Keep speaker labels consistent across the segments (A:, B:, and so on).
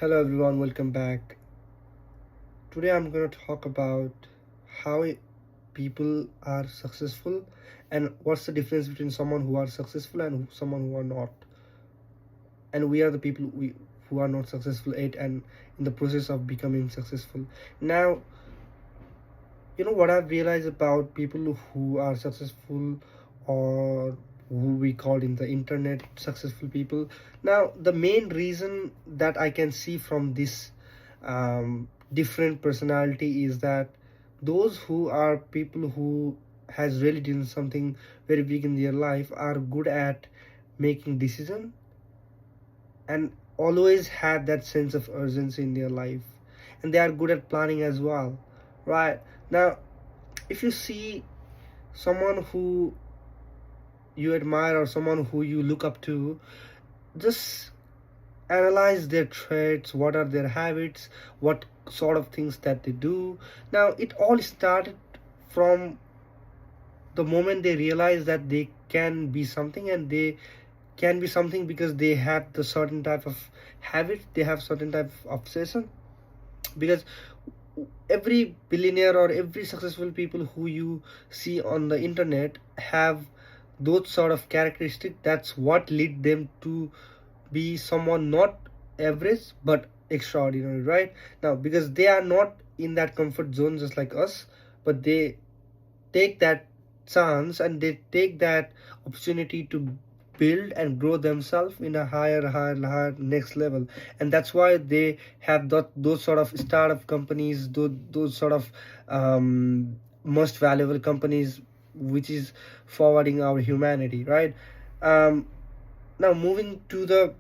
A: Hello everyone, welcome back. Today I'm going to talk about how people are successful and what's the difference between someone who are successful and someone who are not. And we are the people who are not successful yet and in the process of becoming successful. Now, what I've realized about people who are successful or who we call in the internet successful people. Now, the main reason that I can see from this different personality is that those who are people who has really done something very big in their life are good at making decision and always have that sense of urgency in their life, and they are good at planning as well, right? Now, if you see someone who you admire or someone who you look up to, just analyze their traits, what are their habits, what sort of things that they do. Now, it all started from the moment they realize that they can be something, and they can be something because they have the certain type of habit, they have certain type of obsession. Because every billionaire or every successful people who you see on the internet have those sort of characteristics. That's what lead them to be someone not average but extraordinary, right? Now, because they are not in that comfort zone just like us, but they take that chance and they take that opportunity to build and grow themselves in a higher next level. And that's why they have those sort of startup companies, those sort of most valuable companies, which is forwarding our humanity, right? um, Now, moving to the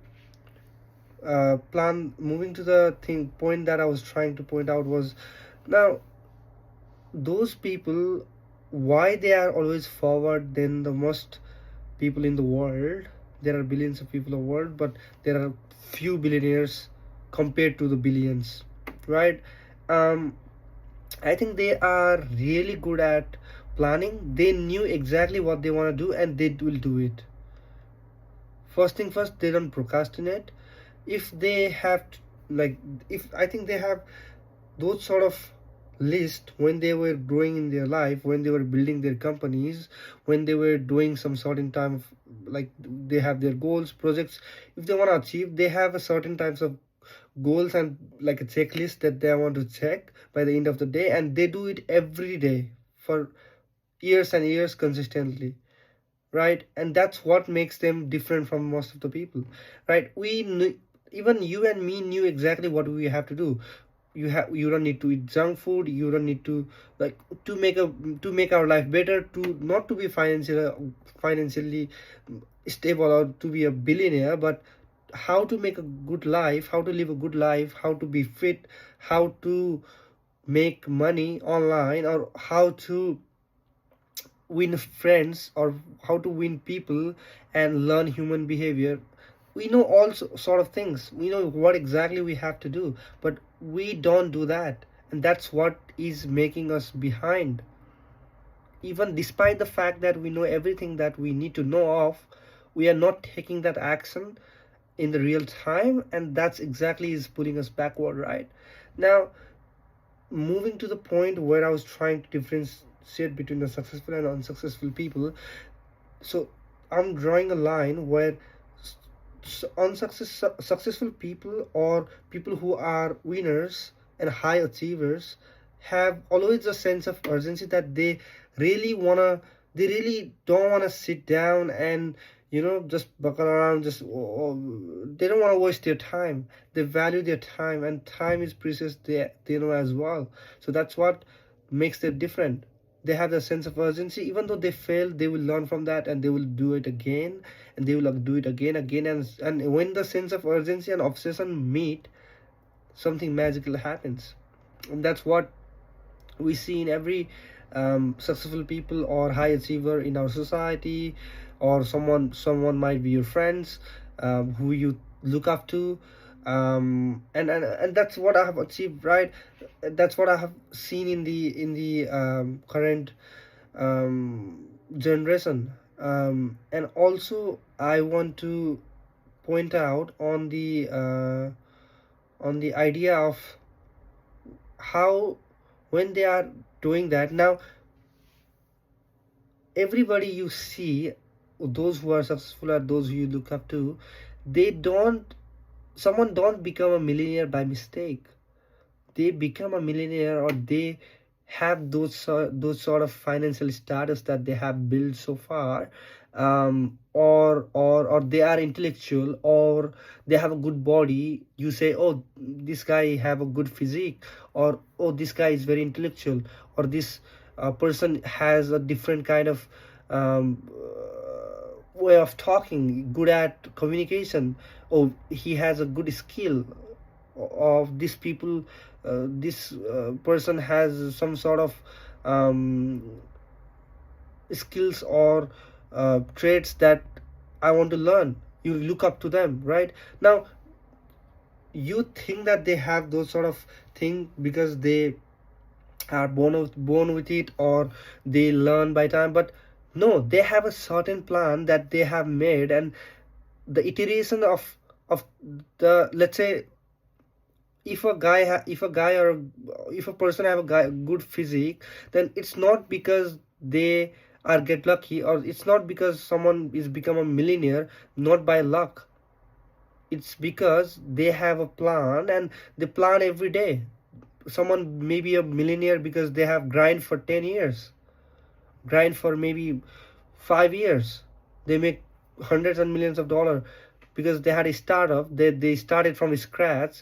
A: thing point that I was trying to point out was, now, those people, why they are always forward than the most people in the world. There are billions of people in the world, but there are few billionaires compared to the billions, right? um I think they are really good at planning. They knew exactly what they want to do and they will do it. First thing first, they don't procrastinate. If they have like, if I think they have those sort of list when they were growing in their life, when they were building their companies, when they were doing some certain time of, like, they have their goals, projects. If they want to achieve, they have a certain types of goals and like a checklist that they want to check by the end of the day, and they do it every day for years and years consistently, right? And that's what makes them different from most of the people, right? Even you and me knew exactly what we have to do. You don't need to eat junk food. You don't need to, like, to make our life better, to not to be financially stable or to be a billionaire, but how to make a good life, how to live a good life, how to be fit, how to make money online, or how to win friends, or how to win people and learn human behavior. We know all sort of things. We know what exactly we have to do, but we don't do that, and that's what is making us behind. Even despite the fact that we know everything that we need to know of, we are not taking that action in the real time, and that's exactly is putting us backward, right? Now, moving to the point where I was trying to differentiate between the successful and unsuccessful people. So I'm drawing a line where successful people, or people who are winners and high achievers, have always a sense of urgency that they really don't wanna sit down and just buckle around. They don't want to waste their time. They value their time, and time is precious. They know as well. So that's what makes them different. They have a sense of urgency. Even though they fail, they will learn from that and they will do it again, and they will do it again. And when the sense of urgency and obsession meet, something magical happens. And that's what we see in every successful people or high achiever in our society, or someone might be your friends, who you look up to. And that's what I have achieved, right? That's what I have seen in the current generation. And also I want to point out on the idea of how when they are doing that. Now everybody you see, those who are successful or those who you look up to, they don't someone don't become a millionaire by mistake. They become a millionaire, or they have those sort of financial status that they have built so far, or they are intellectual, or they have a good body. You say, oh, this guy have a good physique, or oh, this guy is very intellectual, or this person has a different kind of way of talking, good at communication. Oh, he has a good skill. Of these people, this person has some sort of skills or traits that I want to learn. You look up to them, right? Now you think that they have those sort of thing because they are born with it, or they learn by time. But no, they have a certain plan that they have made, and the iteration of the, let's say, if a guy or if a person have a good physique, then it's not because they are get lucky, or it's not because someone is become a millionaire not by luck. It's because they have a plan, and they plan every day. Someone may be a millionaire because they have grind for 10 years, grind for maybe 5 years. They make hundreds and millions of dollars because they had a startup. They started from scratch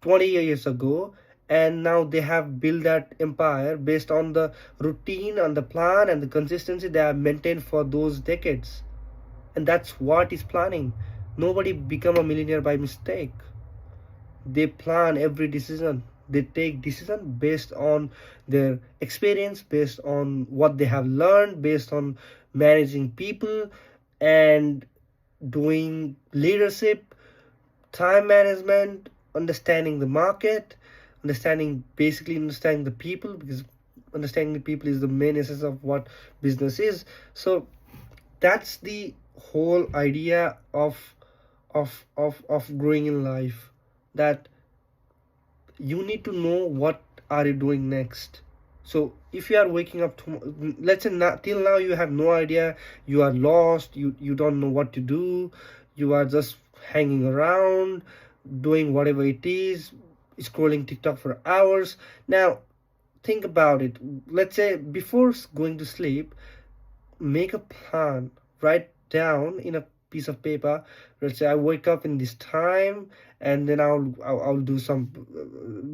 A: 20 years ago, and now they have built that empire based on the routine, on the plan, and the consistency they have maintained for those decades. And that's what is planning. Nobody become a millionaire by mistake. They plan every decision. They take decision based on their experience, based on what they have learned, based on managing people and doing leadership, time management, understanding the market, basically understanding the people, because understanding the people is the main essence of what business is. So that's the whole idea of growing in life, that you need to know what are you doing next. So if you are waking up to, let's say till now you have no idea, you are lost, you don't know what to do, you are just hanging around doing whatever it is, scrolling TikTok for hours. Now think about it. Let's say before going to sleep, make a plan, write down in a piece of paper. Let's say I wake up in this time, and then I'll do some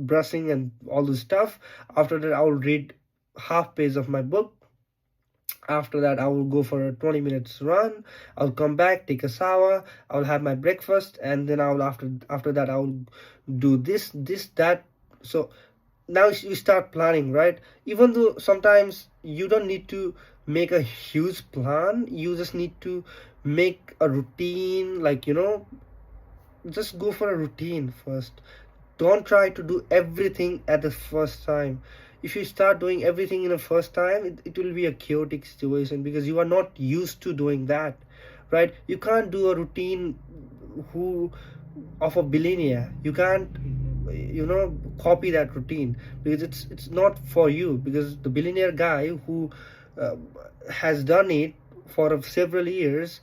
A: brushing and all this stuff. After that, I'll read half page of my book. After that, I will go for a 20 minutes run. I'll come back, take a shower, I'll have my breakfast, and then I'll after that I'll do this that. So now you start planning, right? Even though sometimes you don't need to make a huge plan, you just need to make a routine, like, just go for a routine first. Don't try to do everything at the first time. If you start doing everything in the first time, it will be a chaotic situation, because you are not used to doing that, right? You can't do a routine who of a billionaire. You can't copy that routine, because it's not for you, because the billionaire guy who has done it for several years.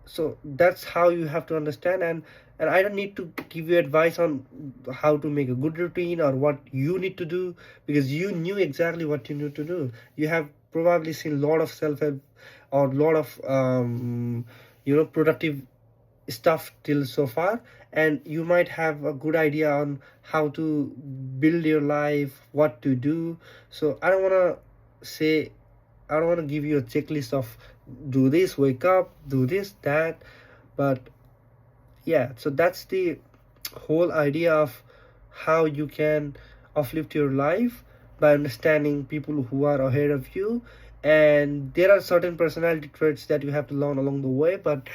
A: So that's how you have to understand. And I don't need to give you advice on how to make a good routine or what you need to do, because you knew exactly what you need to do. You have probably seen a lot of self-help or a lot of productive stuff till so far, and you might have a good idea on how to build your life, what to do. So I don't want to give you a checklist of do this, wake up, do this, that. But yeah, so that's the whole idea of how you can uplift your life by understanding people who are ahead of you. And there are certain personality traits that you have to learn along the way. But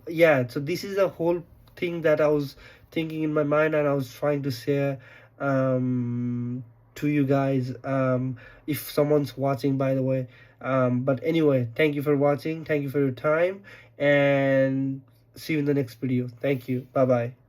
A: yeah, so this is the whole thing that I was thinking in my mind, and I was trying to share to you guys, if someone's watching, by the way. But anyway, thank you for watching, thank you for your time, and see you in the next video. Thank you. Bye bye.